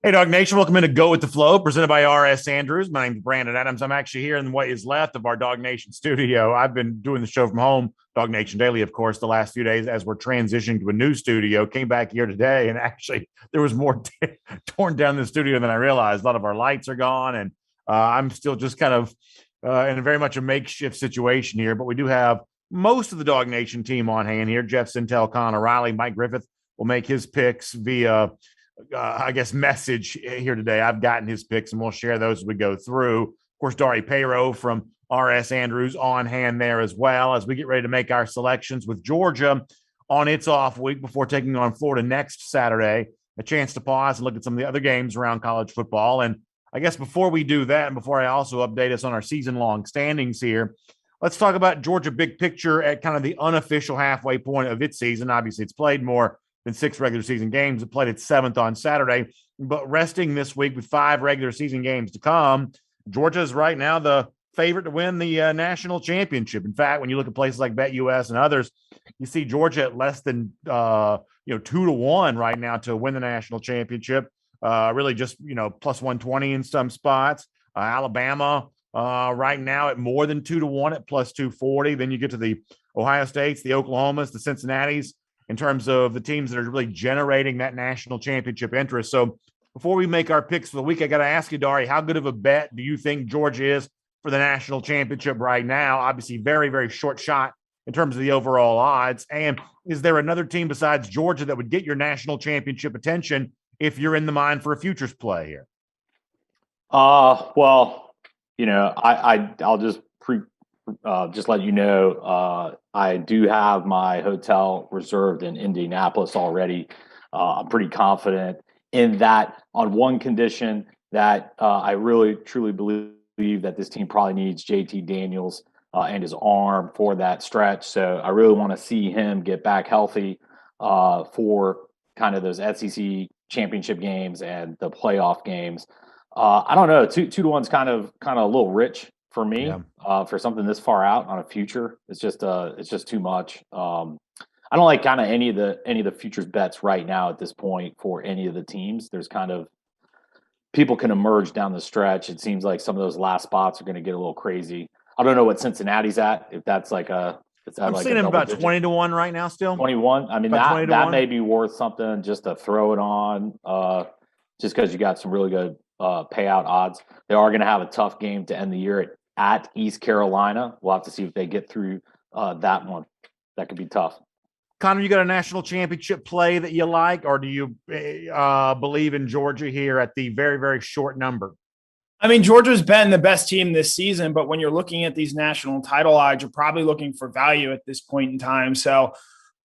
Hey, Dog Nation, welcome into Go With The Flow, presented by RS Andrews. My name's Brandon Adams. I'm actually here in what is left of our Dog Nation studio. I've been doing the show from home, Dog Nation Daily, of course, the last few days as we're transitioning to a new studio. Came back here today, and actually there was more torn down in the studio than I realized. A lot of our lights are gone, and I'm still just kind of in a very much a makeshift situation here, but we do have most of the Dog Nation team on hand here. Jeff Sintel, Connor Riley, Mike Griffith will make his picks via I guess, message here today. I've gotten his picks, and we'll share those as we go through. Of course, Dari Payro from RS Andrews on hand there as well as we get ready to make our selections with Georgia on its off week before taking on Florida next Saturday. A chance to pause and look at some of the other games around college football. And I guess before we do that, and before I also update us on our season-long standings here, let's talk about Georgia big picture at kind of the unofficial halfway point of its season. Obviously, it's played more than 6 regular season games. It played its 7th on Saturday, but resting this week with 5 regular season games to come. Georgia is right now the favorite to win the national championship. In fact, when you look at places like BetUS and others, you see Georgia at less than 2-1 right now to win the national championship. Really just plus 120 in some spots. Alabama right now at more than 2-1 at plus 240. Then you get to the Ohio States, the Oklahomas, the Cincinnatis, in terms of the teams that are really generating that national championship interest. So before we make our picks for the week, I got to ask you, Dari, how good of a bet do you think Georgia is for the national championship right now? Obviously, very, very short shot in terms of the overall odds. And is there another team besides Georgia that would get your national championship attention if you're in the mind for a futures play here? Well, I'll just let you know, I do have my hotel reserved in Indianapolis already. I'm pretty confident in that on one condition that I really, truly believe that this team probably needs JT Daniels and his arm for that stretch. So I really want to see him get back healthy for kind of those SEC championship games and the playoff games. I don't know, 2-1's kind of a little rich for me, for something this far out on a future. It's just too much. I don't like kind of any of the futures bets right now at this point for any of the teams. There's kind of people can emerge down the stretch. It seems like some of those last spots are going to get a little crazy. I don't know what Cincinnati's at. If that's like a, I'm seeing them about 20-1 right now still. 21. I mean, that may be worth something just to throw it on, just because you got some really good payout odds. They are going to have a tough game to end the year at East Carolina. We'll have to see if they get through that one. That could be tough. Connor, you got a national championship play that you like, or do you believe in Georgia here at the very, very short number? I mean, Georgia's been the best team this season, but when you're looking at these national title odds, you're probably looking for value at this point in time. So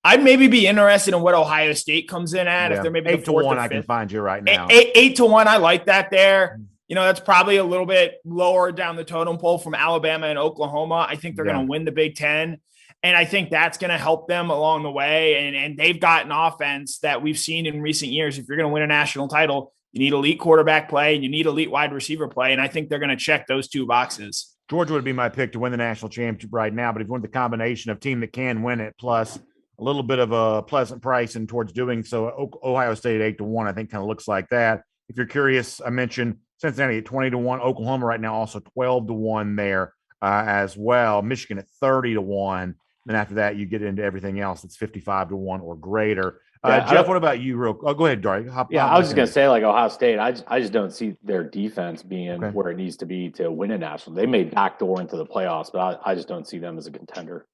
I'd maybe be interested in what Ohio State comes in at. If they're maybe 8-1, I can find you right now. 8-1, I like that there. That's probably a little bit lower down the totem pole from Alabama and Oklahoma. I think they're going to win the Big Ten. And I think that's going to help them along the way. And they've got an offense that we've seen in recent years. If you're going to win a national title, you need elite quarterback play and you need elite wide receiver play. And I think they're going to check those 2 boxes. Georgia would be my pick to win the national championship right now. But if you want the combination of team that can win it, plus a little bit of a pleasant price and towards doing so, Ohio State at 8-1, I think kind of looks like that. If you're curious, I mentioned Cincinnati at 20-1, Oklahoma right now also 12-1 there as well. Michigan at 30-1. Then after that, you get into everything else. It's 55-1 or greater. Jeff, what about you? Go ahead, Dari. I was just going to say, like Ohio State, I just don't see their defense being where it needs to be to win a national. They may backdoor into the playoffs, but I just don't see them as a contender.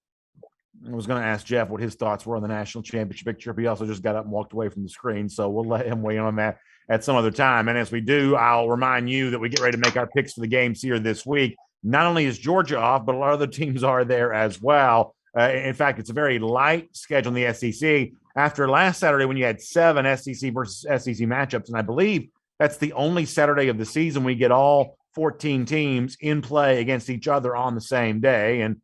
I was going to ask Jeff what his thoughts were on the national championship picture. He also just got up and walked away from the screen, so we'll let him weigh in on that at some other time. And as we do, I'll remind you that we get ready to make our picks for the games here this week. Not only is Georgia off, but a lot of other teams are there as well. In fact, it's a very light schedule in the SEC. After last Saturday when you had 7 SEC versus SEC matchups, and I believe that's the only Saturday of the season we get all 14 teams in play against each other on the same day. And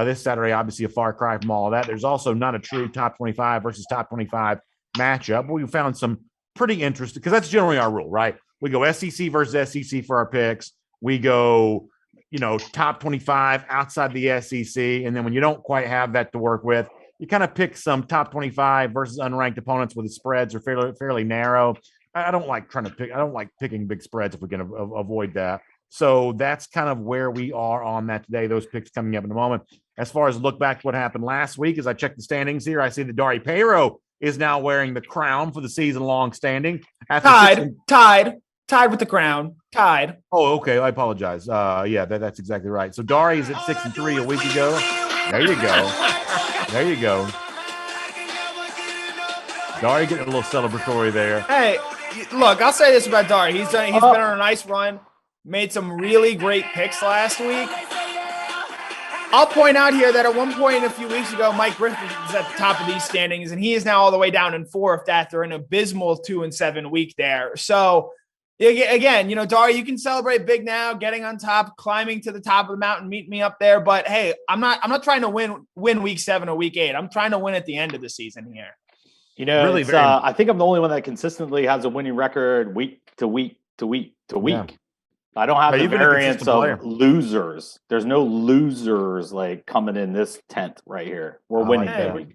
this Saturday, obviously a far cry from all of that. There's also not a true top 25 versus top 25 matchup. We found some pretty interesting, because that's generally our rule, right? We go SEC versus SEC for our picks. We go top 25 outside the SEC. And then when you don't quite have that to work with, you kind of pick some top 25 versus unranked opponents where the spreads are fairly narrow. I don't like trying to pick. I don't like picking big spreads if we can avoid that. So that's kind of where we are on that today. Those picks coming up in a moment. As far as look back to what happened last week, as I check the standings here, I see that Dari Peiro is now wearing the crown for the season-long standing. Tied with the crown. Tied. Oh, okay. I apologize. Yeah, that's exactly right. So Dari's at 6-3 a week ago. There you go. Dari getting a little celebratory there. Hey, look, I'll say this about Dari. He's been on a nice run. Made some really great picks last week. I'll point out here that at one point a few weeks ago, Mike Griffith was at the top of these standings, and he is now all the way down in 4th after an abysmal 2-7 week there. So again, Dari, you can celebrate big now, getting on top, climbing to the top of the mountain, meet me up there. But hey, I'm not trying to win week 7 or week 8. I'm trying to win at the end of the season here. Really, I think I'm the only one that consistently has a winning record week to week to week to week. Yeah. I don't have the variance of losers. There's no losers like coming in this tent right here. We're winning.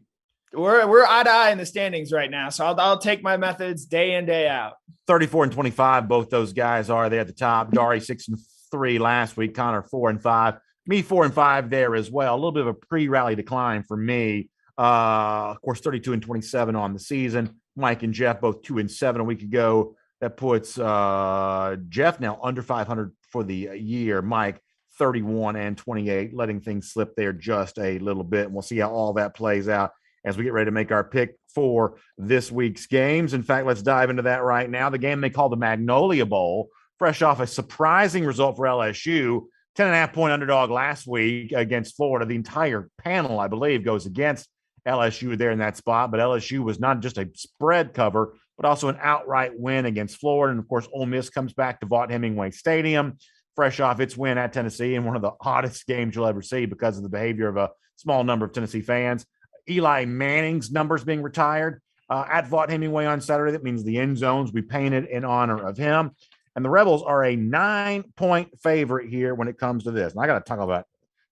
We're eye to eye in the standings right now, so I'll take my methods day in, day out. 34 and 25, both those guys are there at the top. Dari 6-3 last week. Connor 4-5. Me 4-5 there as well. A little bit of a pre-rally decline for me. Of course, 32 and 27 on the season. Mike and Jeff both 2-7 a week ago. That puts Jeff now under 500 for the year. Mike 31 and 28, letting things slip there just a little bit. And we'll see how all that plays out as we get ready to make our pick for this week's games. In fact, let's dive into that right now. The game they call the Magnolia Bowl, fresh off a surprising result for LSU. 10.5-point underdog last week against Florida. The entire panel, I believe, goes against LSU there in that spot. But LSU was not just a spread cover, but also an outright win against Florida. And, of course, Ole Miss comes back to Vaught-Hemingway Stadium, fresh off its win at Tennessee in one of the hottest games you'll ever see because of the behavior of a small number of Tennessee fans. Eli Manning's numbers being retired at Vaught-Hemingway on Saturday. That means the end zones will be painted in honor of him. And the Rebels are a 9-point favorite here when it comes to this. And I got to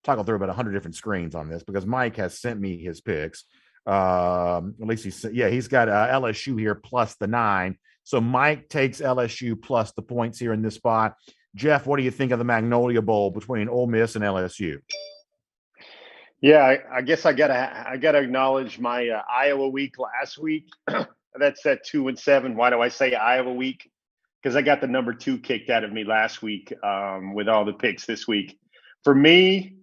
toggle through about 100 different screens on this because Mike has sent me his picks. At least he's got LSU here plus the 9. So Mike takes LSU plus the points here in this spot. Jeff, what do you think of the Magnolia Bowl between Ole Miss and LSU? Yeah, I guess I gotta acknowledge my Iowa week last week. That's at 2-7. Why do I say Iowa week? Because I got the number 2 kicked out of me last week with all the picks this week. For me,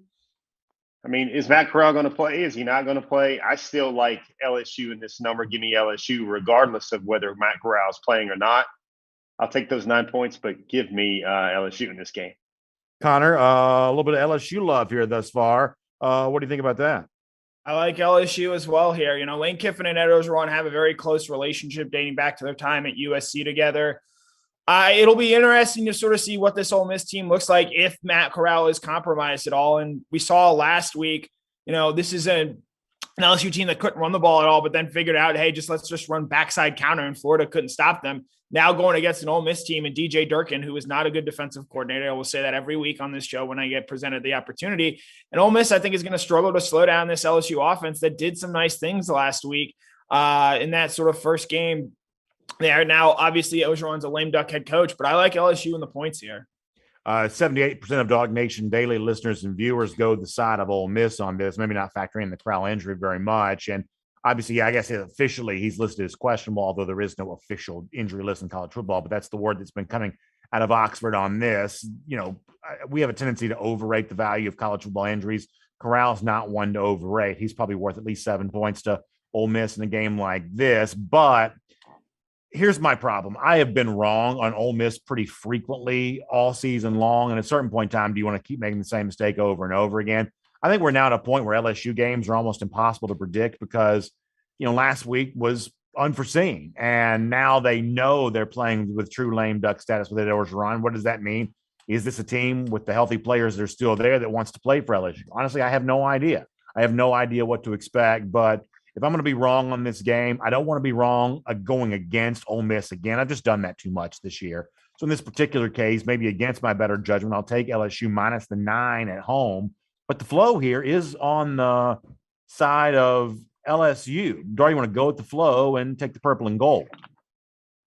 I mean, is Matt Corral going to play? Is he not going to play? I still like LSU in this number. Give me LSU regardless of whether Matt Corral is playing or not. I'll take those 9 points, but give me LSU in this game. Connor, a little bit of LSU love here thus far. What do you think about that? I like LSU as well here. Lane Kiffin and Ed Orgeron have a very close relationship dating back to their time at USC together. It'll be interesting to sort of see what this Ole Miss team looks like if Matt Corral is compromised at all. And we saw last week, this is an LSU team that couldn't run the ball at all, but then figured out, hey, let's just run backside counter, and Florida couldn't stop them. Now going against an Ole Miss team and DJ Durkin, who is not a good defensive coordinator. I will say that every week on this show when I get presented the opportunity. And Ole Miss, I think, is going to struggle to slow down this LSU offense that did some nice things last week in that sort of first game. There now, obviously, Orgeron's a lame duck head coach, but I like LSU in the points here. 78% of Dog Nation Daily listeners and viewers go the side of Ole Miss on this, maybe not factoring in the Corral injury very much. And obviously, I guess officially he's listed as questionable, although there is no official injury list in college football, but that's the word that's been coming out of Oxford on this. We have a tendency to overrate the value of college football injuries. Corral's not one to overrate. He's probably worth at least 7 points to Ole Miss in a game like this, but here's my problem. I have been wrong on Ole Miss pretty frequently all season long. And at a certain point in time, do you want to keep making the same mistake over and over again? I think we're now at a point where LSU games are almost impossible to predict because, last week was unforeseen. And now they know they're playing with true lame duck status with Ed Orgeron. What does that mean? Is this a team with the healthy players that are still there that wants to play for LSU? Honestly, I have no idea. I have no idea what to expect, but if I'm going to be wrong on this game, I don't want to be wrong going against Ole Miss again. I've just done that too much this year. So in this particular case, maybe against my better judgment, I'll take LSU minus the 9 at home. But the flow here is on the side of LSU. Do you want to go with the flow and take the purple and gold?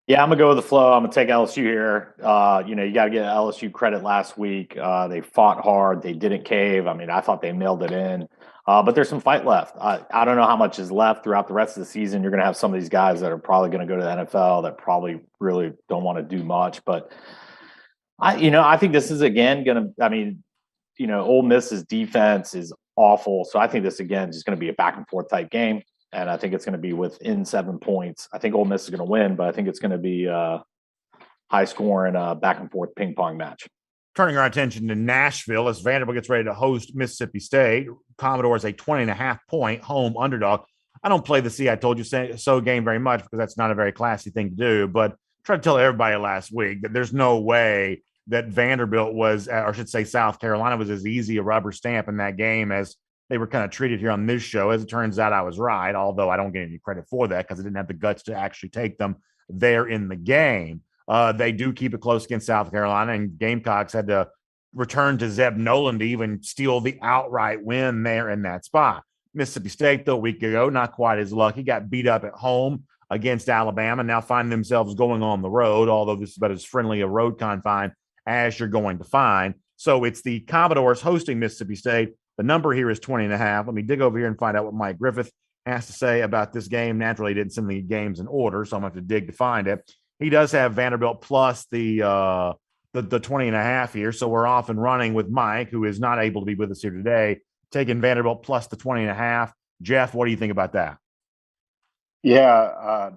Yeah, I'm gonna go with the flow. I'm gonna take LSU here. You got to get LSU credit last week. They fought hard. They didn't cave. I mean, I thought they mailed it in. But there's some fight left. I don't know how much is left throughout the rest of the season. You're gonna have some of these guys that are probably gonna go to the NFL that probably really don't want to do much. But I think this is again gonna. I mean, Ole Miss's defense is awful, so I think this again is going to be a back and forth type game. And I think it's going to be within 7 points. I think Ole Miss is going to win, but I think it's going to be high scoring, back and forth ping pong match. Turning our attention to Nashville as Vanderbilt gets ready to host Mississippi State. Commodore is a 20.5-point home underdog. I don't play the "See I Told You So" game very much because that's not a very classy thing to do, but I tried to tell everybody last week that there's no way that Vanderbilt was, or I should say South Carolina was as easy a rubber stamp in that game as they were kind of treated here on this show. As it turns out, I was right, although I don't get any credit for that because I didn't have the guts to actually take them there in the game. They do keep it close against South Carolina, and Gamecocks had to return to Zeb Nolan to even steal the outright win there in that spot. Mississippi State, though, a week ago, not quite as lucky, got beat up at home against Alabama, now find themselves going on the road, although this is about as friendly a road confine as you're going to find. So it's the Commodores hosting Mississippi State. The number here is 20.5. Let me dig over here and find out what Mike Griffith has to say about this game. Naturally, he didn't send the games in order, so I'm going to have to dig to find it. He does have Vanderbilt plus the 20.5 here, so we're off and running with Mike, who is not able to be with us here today, taking Vanderbilt plus the 20.5. Jeff, what do you think about that? Yeah,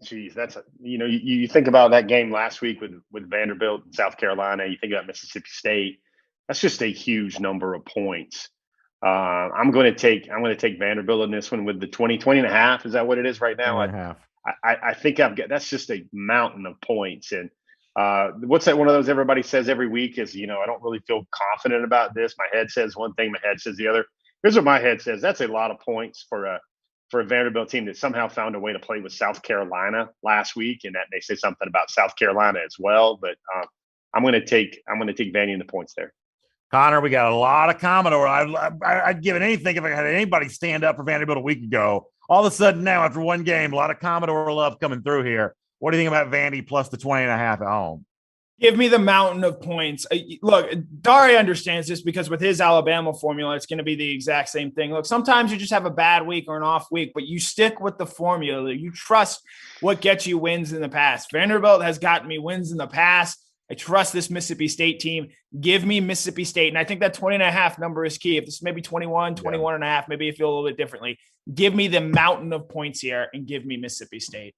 geez, that's you think about that game last week with Vanderbilt and South Carolina. You think about Mississippi State. That's just a huge number of points. I'm going to take Vanderbilt in this one with the 20.5. Is that what it is right now? I think that's just a mountain of points. And what's that? One of those everybody says every week is, I don't really feel confident about this. My head says one thing, my head says the other. Here's what my head says. That's a lot of points for a Vanderbilt team that somehow found a way to play with South Carolina last week, and that they say something about South Carolina as well. But I'm going to take Vandy in the points there. Connor, we got a lot of Commodore. I'd give it anything if I had anybody stand up for Vanderbilt a week ago. All of a sudden now, after one game, a lot of Commodore love coming through here. What do you think about Vandy plus the 20.5 at home? Give me the mountain of points. Look, Dari understands this because with his Alabama formula, it's going to be the exact same thing. Look, sometimes you just have a bad week or an off week, but you stick with the formula. You trust what gets you wins in the past. Vanderbilt has gotten me wins in the past. I trust this Mississippi State team. Give me Mississippi State. And I think that 20.5 number is key. If this is maybe 21, 21.5, maybe you feel a little bit differently. Give me the mountain of points here and give me Mississippi State.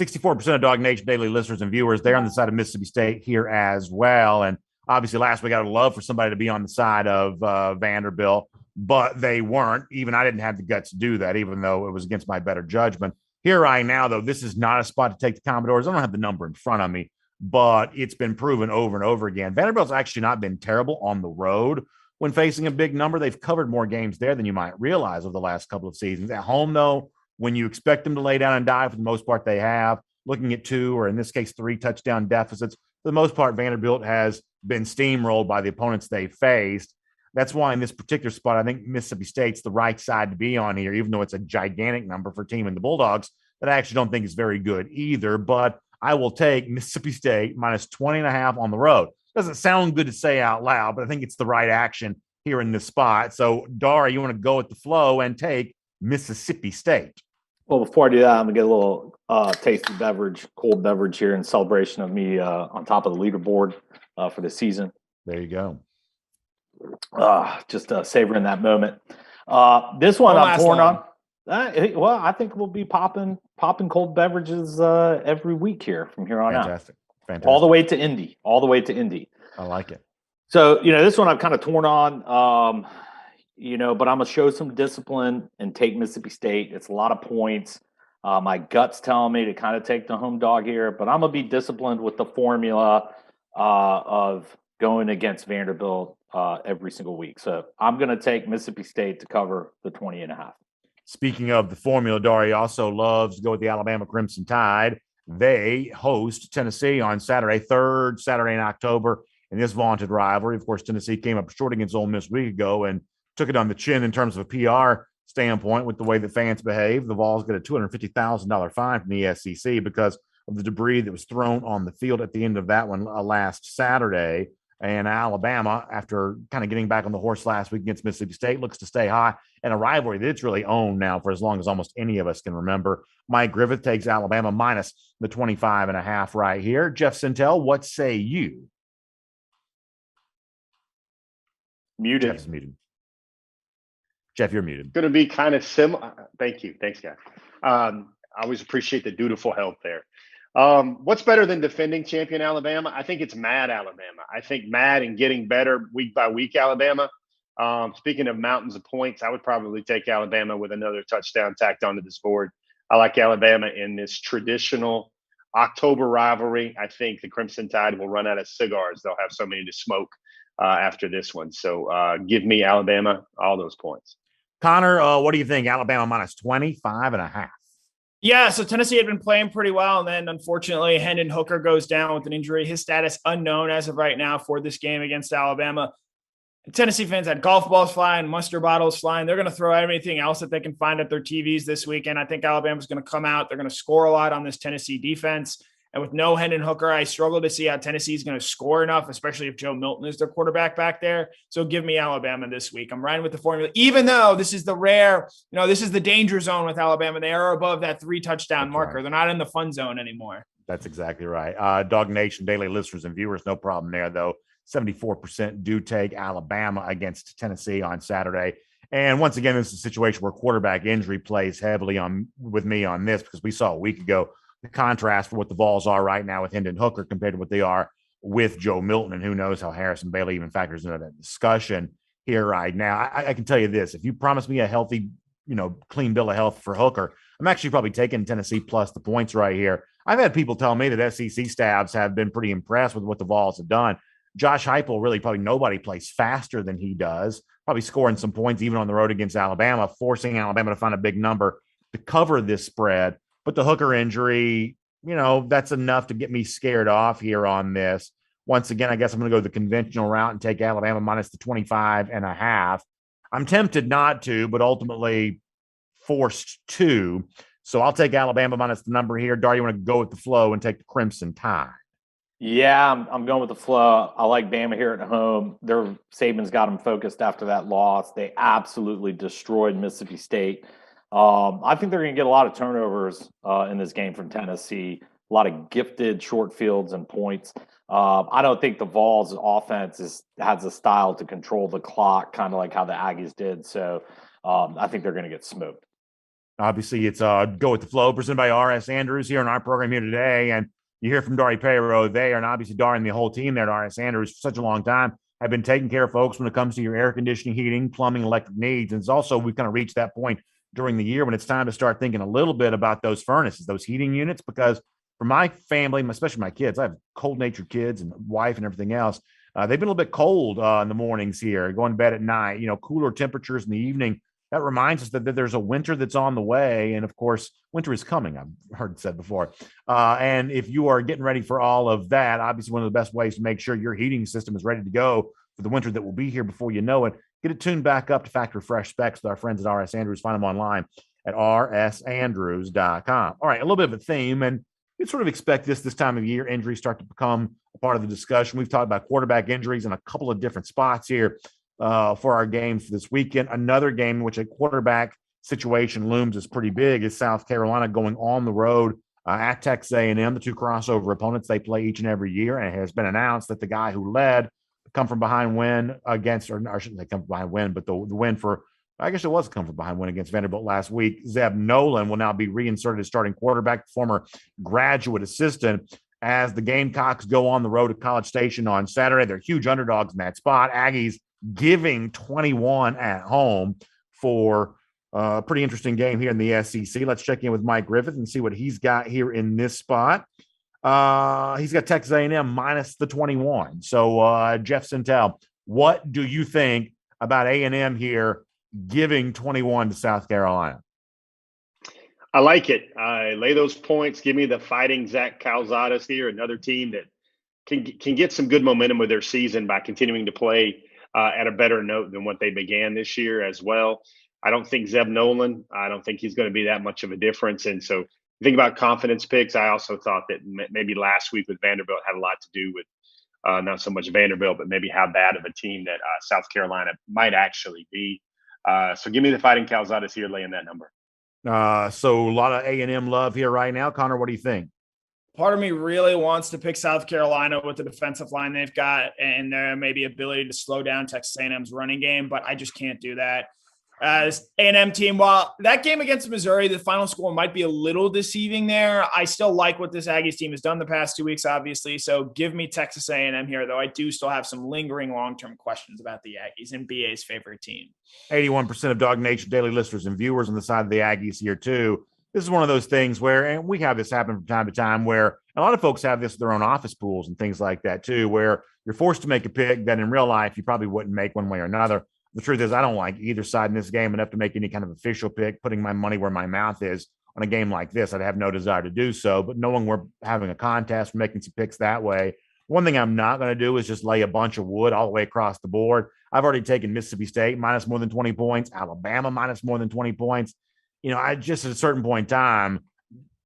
64% of Dog Nation Daily listeners and viewers, they're on the side of Mississippi State here as well. And obviously last week I would love for somebody to be on the side of Vanderbilt, but they weren't. Even I didn't have the guts to do that, even though it was against my better judgment. Here right now, though, this is not a spot to take the Commodores. I don't have the number in front of me, but it's been proven over and over again. Vanderbilt's actually not been terrible on the road when facing a big number. They've covered more games there than you might realize over the last couple of seasons. At home, though, when you expect them to lay down and die, for the most part, they have. Looking at 2, or in this case, 3 touchdown deficits, for the most part, Vanderbilt has been steamrolled by the opponents they faced. That's why in this particular spot, I think Mississippi State's the right side to be on here, even though it's a gigantic number for a team in the Bulldogs that I actually don't think is very good either. But I will take Mississippi State minus 20.5 on the road. Doesn't sound good to say out loud, but I think it's the right action here in this spot. So, Dara, you want to go with the flow and take Mississippi State? Well, before I do that, I'm going to get a little tasty beverage, cold beverage here in celebration of me on top of the leaderboard for the season. There you go. Just savoring that moment. This one I'm torn on. Well, I think we'll be popping cold beverages every week here from here on out. Fantastic. All the way to Indy. I like it. So, this one I'm kind of torn on, but I'm going to show some discipline and take Mississippi State. It's a lot of points. My gut's telling me to kind of take the home dog here, but I'm going to be disciplined with the formula of going against Vanderbilt every single week. So I'm going to take Mississippi State to cover the 20.5. Speaking of the formula, Dari also loves to go with the Alabama Crimson Tide. They host Tennessee on Saturday, third Saturday in October in this vaunted rivalry. Of course, Tennessee came up short against Ole Miss a week ago and took it on the chin in terms of a PR standpoint with the way that fans behave. The Vols get a $250,000 fine from the SEC because of the debris that was thrown on the field at the end of that one last Saturday. And Alabama, after kind of getting back on the horse last week against Mississippi State, looks to stay high in a rivalry that it's really owned now for as long as almost any of us can remember. Mike Griffith takes Alabama minus the 25.5 right here. Jeff Sintel, what say you? Muted. Jeff's muted. Jeff, you're muted. Going to be kind of similar. Thank you. Thanks, guys. I always appreciate the dutiful help there. What's better than defending champion Alabama? I think it's mad Alabama. I think mad and getting better week by week Alabama. Speaking of mountains of points, I would probably take Alabama with another touchdown tacked onto this board. I like Alabama in this traditional October rivalry. I think the Crimson Tide will run out of cigars. They'll have so many to smoke after this one. So give me Alabama, all those points. Connor, what do you think? Alabama minus 25.5. Yeah, so Tennessee had been playing pretty well, and then unfortunately Hendon Hooker goes down with an injury. His status unknown as of right now for this game against Alabama. Tennessee fans had golf balls flying, mustard bottles flying. They're going to throw everything else that they can find at their TVs this weekend. I think Alabama's going to come out. They're going to score a lot on this Tennessee defense. And with no Hendon Hooker, I struggle to see how Tennessee is going to score enough, especially if Joe Milton is their quarterback back there. So give me Alabama this week. I'm riding with the formula, even though this is the rare, this is the danger zone with Alabama. They are above that 3 touchdown marker. Right. They're not in the fun zone anymore. That's exactly right. Dog Nation daily listeners and viewers, no problem there, though. 74% do take Alabama against Tennessee on Saturday. And once again, this is a situation where quarterback injury plays heavily with me on this, because we saw a week ago the contrast for what the Vols are right now with Hendon Hooker compared to what they are with Joe Milton. And who knows how Harrison Bailey even factors into that discussion here right now. I can tell you this, if you promise me a healthy, clean bill of health for Hooker, I'm actually probably taking Tennessee plus the points right here. I've had people tell me that SEC staffs have been pretty impressed with what the Vols have done. Josh Heupel, really probably nobody plays faster than he does, probably scoring some points even on the road against Alabama, forcing Alabama to find a big number to cover this spread. But the Hooker injury, that's enough to get me scared off here on this. Once again, I guess I'm going to go the conventional route and take Alabama minus the 25.5. I'm tempted not to, but ultimately forced to. So I'll take Alabama minus the number here. Dar, you want to go with the flow and take the Crimson Tide? Yeah, I'm going with the flow. I like Bama here at home. Saban's got them focused after that loss. They absolutely destroyed Mississippi State. I think they're going to get a lot of turnovers in this game from Tennessee, a lot of gifted short fields and points. I don't think the Vols offense has a style to control the clock, kind of like how the Aggies did. So I think they're going to get smoked. Obviously, it's Go With The Flow, presented by R.S. Andrews here on our program here today. And you hear from Dari Perro there, and obviously Dari and the whole team there at R.S. Andrews for such a long time have been taking care of folks when it comes to your air conditioning, heating, plumbing, electric needs. And it's also, we've kind of reached that point during the year when it's time to start thinking a little bit about those furnaces, those heating units, because for my family, especially my kids, I have cold-natured kids and wife and everything else. They've been a little bit cold in the mornings here, going to bed at night, cooler temperatures in the evening. That reminds us that there's a winter that's on the way. And of course, winter is coming. I've heard it said before. And if you are getting ready for all of that, obviously one of the best ways to make sure your heating system is ready to go for the winter that will be here before you know it, get it tuned back up to factory fresh specs with our friends at RS Andrews. Find them online at rsandrews.com. All right, a little bit of a theme, and you'd sort of expect this time of year, injuries start to become a part of the discussion. We've talked about quarterback injuries in a couple of different spots here for our games this weekend. Another game in which a quarterback situation looms is pretty big is South Carolina going on the road at Texas A&M, the two crossover opponents they play each and every year. And it has been announced that the guy who led the come from behind win against, or I shouldn't say come from behind win, but the win for, I guess it was a come from behind win against Vanderbilt last week, Zeb Nolan will now be reinserted as starting quarterback, former graduate assistant, as the Gamecocks go on the road to College Station on Saturday. They're huge underdogs in that spot. Aggies giving 21 at home for a pretty interesting game here in the SEC. Let's check in with Mike Griffith and see what he's got here in this spot. He's got Texas A&M minus the 21. So, Jeff Sintel, what do you think about A&M here giving 21 to South Carolina? I like it. Lay those points. Give me the fighting Zach Calzadas here, another team that can get some good momentum with their season by continuing to play at a better note than what they began this year as well. I don't think Zeb Nolan, I don't think he's going to be that much of a difference. And so You think about confidence picks. I also thought that maybe last week with Vanderbilt had a lot to do with not so much Vanderbilt, but maybe how bad of a team that South Carolina might actually be. So give me the Fighting Calzadas here laying that number. So a lot of A&M love here right now. Connor, what do you think? Part of me really wants to pick South Carolina with the defensive line they've got and their maybe ability to slow down Texas A&M's running game, but I just can't do that. As A&M team, while that game against Missouri, the final score might be a little deceiving there, I still like what this Aggies team has done the past 2 weeks, obviously. So give me Texas A&M here, though I do still have some lingering long-term questions about the Aggies and BA's favorite team. 81% of Dog Nation Daily listeners and viewers on the side of the Aggies here, too. This is one of those things where, and we have this happen from time to time, where a lot of folks have this with their own office pools and things like that, too, where you're forced to make a pick that in real life you probably wouldn't make one way or another. The truth is, I don't like either side in this game enough to make any kind of official pick. Putting my money where my mouth is on a game like this, I'd have no desire to do so. But knowing we're having a contest, we're making some picks that way. One thing I'm not going to do is just lay a bunch of wood all the way across the board. I've already taken Mississippi State minus more than 20 points, Alabama minus more than 20 points. I just at a certain point in time,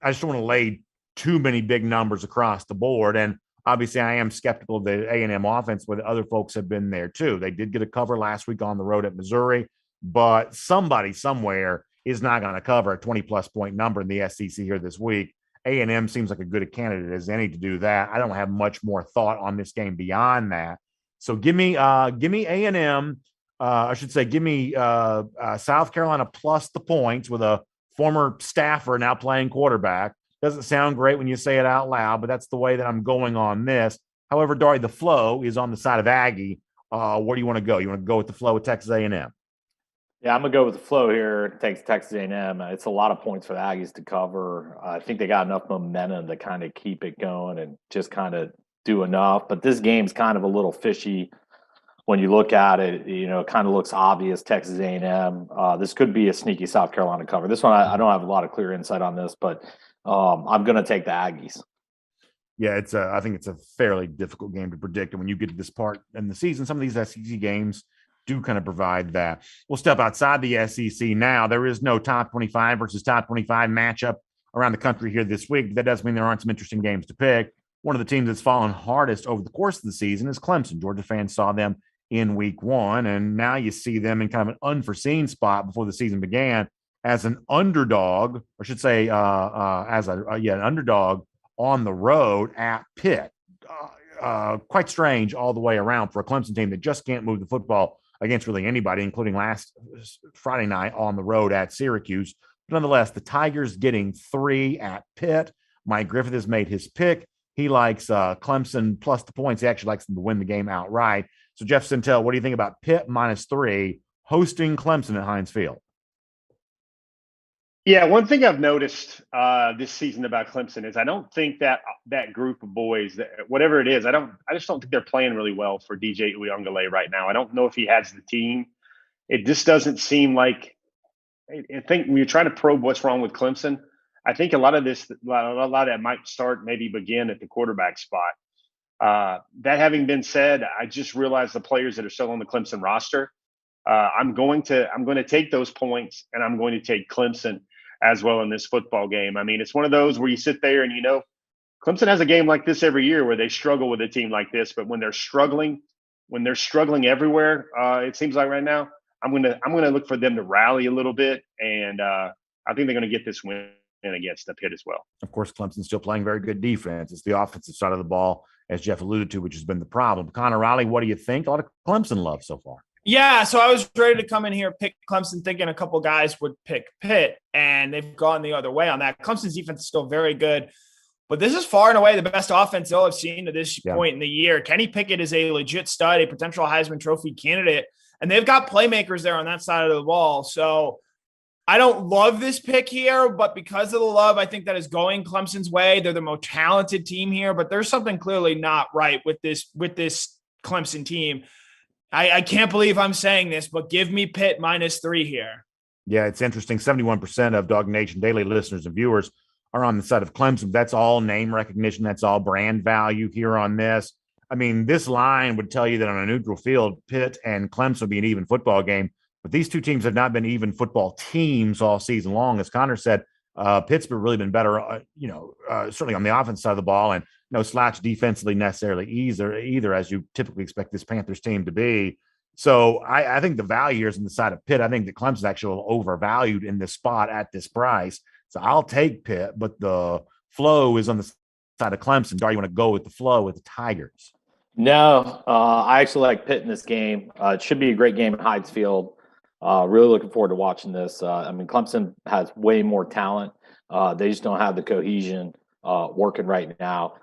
I just don't want to lay too many big numbers across the board. And obviously, I am skeptical of the A&M offense, but other folks have been there too. They did get a cover last week on the road at Missouri, but somebody somewhere is not going to cover a 20-plus point number in the SEC here this week. A&M seems like a good a candidate as any to do that. I don't have much more thought on this game beyond that. So give me A&M. I should say give me South Carolina plus the points with a former staffer now playing quarterback. Doesn't sound great when you say it out loud, but that's the way that I'm going on this. However, Dari, the flow is on the side of Aggie. Where do you want to go? You want to go with the flow with Texas A&M? Yeah, I'm going to go with the flow here. It takes Texas A&M. It's a lot of points for the Aggies to cover. I think they got enough momentum to kind of keep it going and just kind of do enough. But this game's kind of a little fishy when you look at it. It kind of looks obvious, Texas A&M. This could be a sneaky South Carolina cover. This one, I don't have a lot of clear insight on this, but I'm going to take the Aggies. Yeah, I think it's a fairly difficult game to predict. And when you get to this part in the season, some of these SEC games do kind of provide that. We'll step outside the SEC now. There is no top 25 versus top 25 matchup around the country here this week. But that does mean there aren't some interesting games to pick. One of the teams that's fallen hardest over the course of the season is Clemson. Georgia fans saw them in week 1, and now you see them in kind of an unforeseen spot before the season began as an underdog, or I should say an underdog on the road at Pitt. Quite strange all the way around for a Clemson team that just can't move the football against really anybody, including last Friday night on the road at Syracuse. But nonetheless, the Tigers getting 3 at Pitt. Mike Griffith has made his pick. He likes Clemson plus the points. He actually likes them to win the game outright. So, Jeff Sintel, what do you think about Pitt minus 3 hosting Clemson at Heinz Field? Yeah, one thing I've noticed this season about Clemson is I don't think that group of boys, whatever it is, I just don't think they're playing really well for DJ Uyunglele right now. I don't know if he has the team. It just doesn't seem like. I think when you're trying to probe what's wrong with Clemson, I think a lot of that might begin at the quarterback spot. That having been said, I just realized the players that are still on the Clemson roster. I'm going to take those points, and I'm going to take Clemson as well in this football game. I mean, it's one of those where you sit there and Clemson has a game like this every year where they struggle with a team like this. But when they're struggling everywhere, it seems like right now, I'm gonna look for them to rally a little bit, and I think they're going to get this win against the Pitt as well. Of course, Clemson's still playing very good defense. It's the offensive side of the ball, as Jeff alluded to, which has been the problem. Connor Riley, what do you think? A lot of Clemson love so far. Yeah, so I was ready to come in here, pick Clemson, thinking a couple guys would pick Pitt, and they've gone the other way on that. Clemson's defense is still very good, but this is far and away the best offense they'll have seen to this point in the year. Kenny Pickett is a legit stud, a potential Heisman Trophy candidate, and they've got playmakers there on that side of the ball. So I don't love this pick here, but because of the love, I think that is going Clemson's way. They're the most talented team here, but there's something clearly not right with this Clemson team. I can't believe I'm saying this, but give me Pitt minus 3 here. Yeah, it's interesting. 71% of Dog Nation Daily listeners and viewers are on the side of Clemson. That's all name recognition. That's all brand value here on this. I mean, this line would tell you that on a neutral field, Pitt and Clemson would be an even football game. But these two teams have not been even football teams all season long. As Connor said, Pittsburgh really been better, certainly on the offense side of the ball, and no slouch defensively necessarily either, as you typically expect this Panthers team to be. So I think the value here is on the side of Pitt. I think that Clemson's actually overvalued in this spot at this price. So I'll take Pitt, but the flow is on the side of Clemson. Do you want to go with the flow with the Tigers? No, I actually like Pitt in this game. It should be a great game at Heinz Field. Really looking forward to watching this. Clemson has way more talent. They just don't have the cohesion working right now.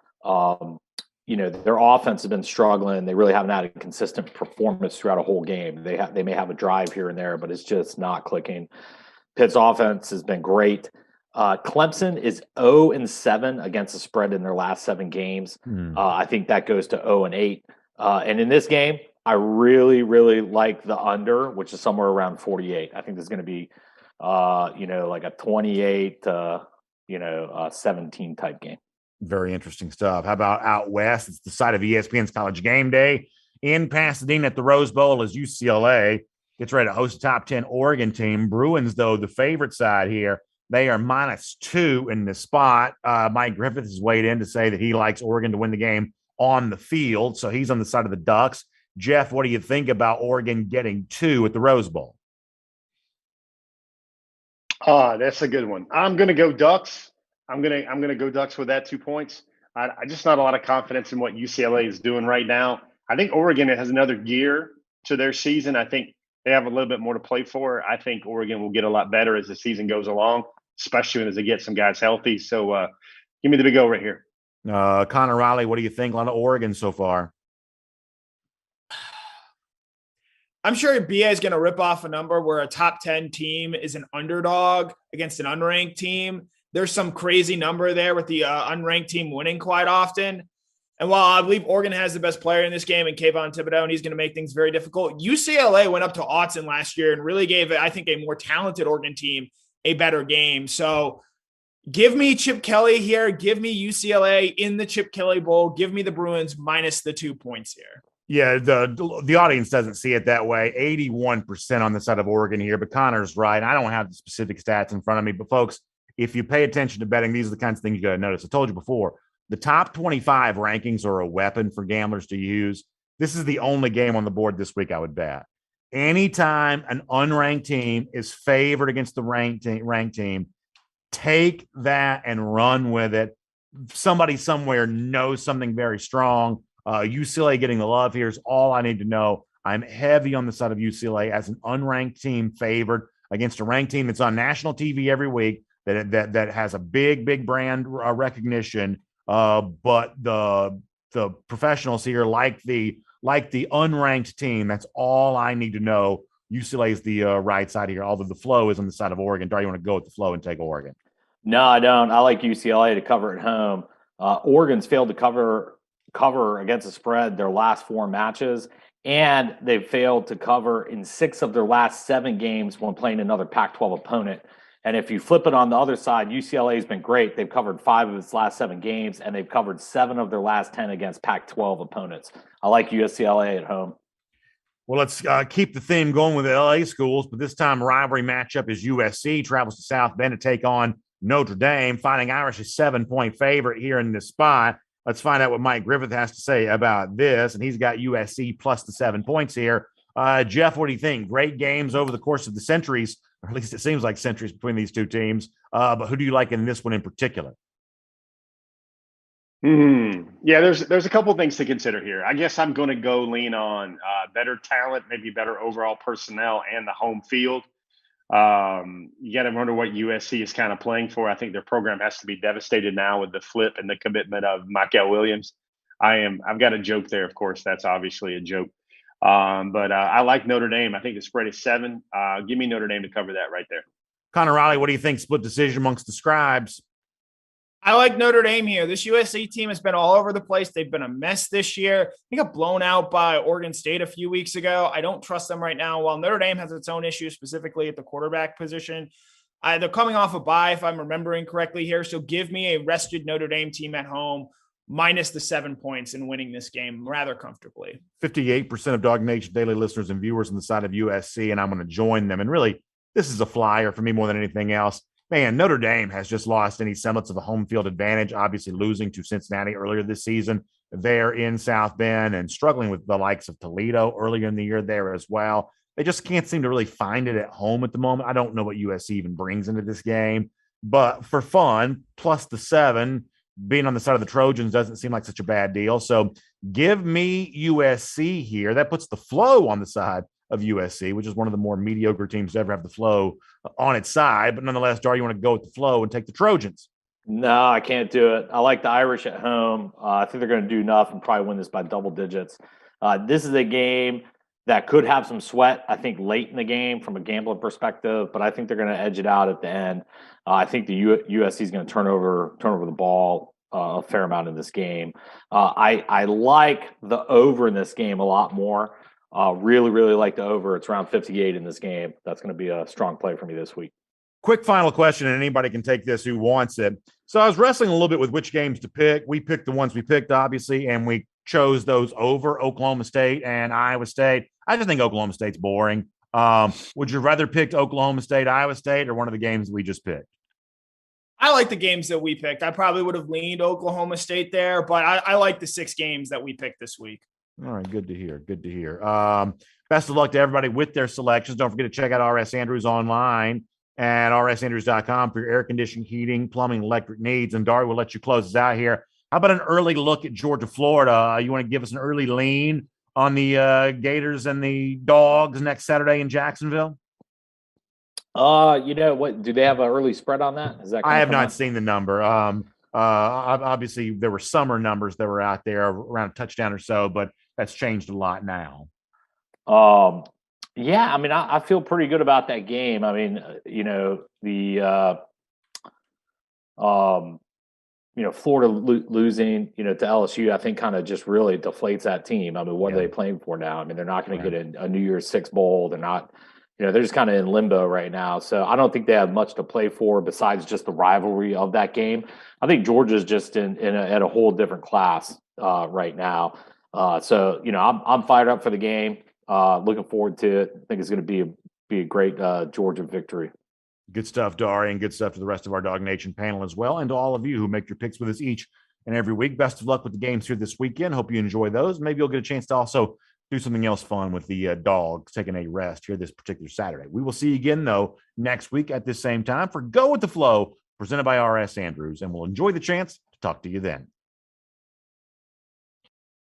Their offense has been struggling. They really haven't had a consistent performance throughout a whole game. They may have a drive here and there, but it's just not clicking. Pitt's offense has been great. Clemson is 0-7 against the spread in their last 7 games. I think that goes to 0-8. And in this game, I really, really like the under, which is somewhere around 48. I think there's going to be, like a 28 to 17 type game. Very interesting stuff. How about out west? It's the site of ESPN's College Game Day in Pasadena at the Rose Bowl as UCLA gets ready to host a top 10 Oregon team. Bruins, though, the favorite side here. They are -2 in this spot. Mike Griffith has weighed in to say that he likes Oregon to win the game on the field, so he's on the side of the Ducks. Jeff, what do you think about Oregon getting 2 at the Rose Bowl? That's a good one. I'm going to go Ducks. I'm gonna go Ducks with that 2 points. I just not a lot of confidence in what UCLA is doing right now. I think Oregon has another gear to their season. I think they have a little bit more to play for. I think Oregon will get a lot better as the season goes along, especially as they get some guys healthy. So give me the big O right here. Connor Riley, what do you think on Oregon so far? I'm sure BA is going to rip off a number where a top 10 team is an underdog against an unranked team. There's some crazy number there with the unranked team winning quite often. And while I believe Oregon has the best player in this game in Kayvon Thibodeau, and he's going to make things very difficult, UCLA went up to Autzen last year and really gave, I think, a more talented Oregon team a better game. So give me Chip Kelly here. Give me UCLA in the Chip Kelly Bowl. Give me the Bruins minus the 2 points here. Yeah, the audience doesn't see it that way. 81% on the side of Oregon here, but Connor's right. I don't have the specific stats in front of me, but folks, if you pay attention to betting, these are the kinds of things you got to notice. I told you before, the top 25 rankings are a weapon for gamblers to use. This is the only game on the board this week I would bet. Anytime an unranked team is favored against the ranked team, take that and run with it. Somebody somewhere knows something very strong. UCLA getting the love here is all I need to know. I'm heavy on the side of UCLA as an unranked team favored against a ranked team that's on national TV every week. That has a big brand recognition, but the professionals here like the unranked team. That's all I need to know. UCLA is the right side here, although the flow is on the side of Oregon. Do you want to go with the flow and take Oregon? No, I don't. I like UCLA to cover at home. Oregon's failed to cover against the spread their last 4 matches, and they've failed to cover in 6 of their last 7 games when playing another Pac-12 opponent. And if you flip it on the other side, UCLA has been great. They've covered 5 of its last 7 games, and they've covered 7 of their last 10 against Pac-12 opponents. I like UCLA at home. Well, let's keep the theme going with the LA schools, but this time rivalry matchup is USC travels to South Bend to take on Notre Dame. Fighting Irish is 7-point favorite here in this spot. Let's find out what Mike Griffith has to say about this, and he's got USC plus the 7 points here. Jeff, what do you think? Great games over the course of the centuries, or at least it seems like centuries between these two teams. But who do you like in this one in particular? Yeah, there's a couple things to consider here. I guess I'm going to go lean on better talent, maybe better overall personnel, and the home field. You got to wonder what USC is kind of playing for. I think their program has to be devastated now with the flip and the commitment of Michael Williams. I've got a joke there, of course. That's obviously a joke. But I like Notre Dame. I think the spread is 7. Give me Notre Dame to cover that right there. Connor Riley, what do you think? Split decision amongst the scribes. I like Notre Dame here. This USC team has been all over the place. They've been a mess this year. They got blown out by Oregon State a few weeks ago. I don't trust them right now. While Notre Dame has its own issues, specifically at the quarterback position, they're coming off a bye, if I'm remembering correctly here. So give me a rested Notre Dame team at home, minus the 7 points and winning this game rather comfortably. 58% of Dog Nation Daily listeners and viewers on the side of USC, and I'm going to join them. And really, this is a flyer for me more than anything else. man, Notre Dame has just lost any semblance of a home field advantage, obviously losing to Cincinnati earlier this season there in South Bend and struggling with the likes of Toledo earlier in the year there as well. They just can't seem to really find it at home at the moment. I don't know what USC even brings into this game, but for fun, plus the 7, being on the side of the Trojans doesn't seem like such a bad deal. So give me USC here. That puts the flow on the side of USC, which is one of the more mediocre teams to ever have the flow on its side. But nonetheless, Dar, you want to go with the flow and take the Trojans? No, I can't do it. I like the Irish at home. I think they're going to do enough and probably win this by double digits. This is a game that could have some sweat, I think, late in the game from a gambling perspective, but I think they're going to edge it out at the end. I think the USC is going to turn over the ball a fair amount in this game. I like the over in this game a lot more. Really, really like the over. It's around 58 in this game. That's going to be a strong play for me this week. Quick final question, and anybody can take this who wants it. So I was wrestling a little bit with which games to pick. We picked the ones we picked, obviously, and we chose those over Oklahoma State and Iowa State. I just think Oklahoma State's boring. Would you rather pick Oklahoma State, Iowa State, or one of the games we just picked? I like the games that we picked. I probably would have leaned Oklahoma State there, but I like the 6 games that we picked this week. All right, good to hear. Good to hear. Best of luck to everybody with their selections. Don't forget to check out RS Andrews online at rsandrews.com for your air conditioning, heating, plumbing, electric needs. And Dari will let you close us out here. How about an early look at Georgia, Florida? You want to give us an early lean on the Gators and the Dogs next Saturday in Jacksonville? You know what? Do they have an early spread on that? Is that I have not seen the number. Obviously, there were summer numbers that were out there around a touchdown or so, but that's changed a lot now. Yeah, I mean, I feel pretty good about that game. I mean, Florida losing, to LSU, I think kind of just really deflates that team. I mean, what are they playing for now? I mean, they're not going to get a New Year's Six bowl. They're not, they're just kind of in limbo right now. So I don't think they have much to play for besides just the rivalry of that game. I think Georgia's just at a whole different class right now. So I'm fired up for the game. Looking forward to it. I think it's going to be a great Georgia victory. Good stuff, Dari, and good stuff to the rest of our Dog Nation panel as well, and to all of you who make your picks with us each and every week. Best of luck with the games here this weekend. Hope you enjoy those. Maybe you'll get a chance to also do something else fun with the Dogs taking a rest here this particular Saturday. We will see you again, though, next week at this same time for Go With The Flow, presented by RS Andrews, and we'll enjoy the chance to talk to you then.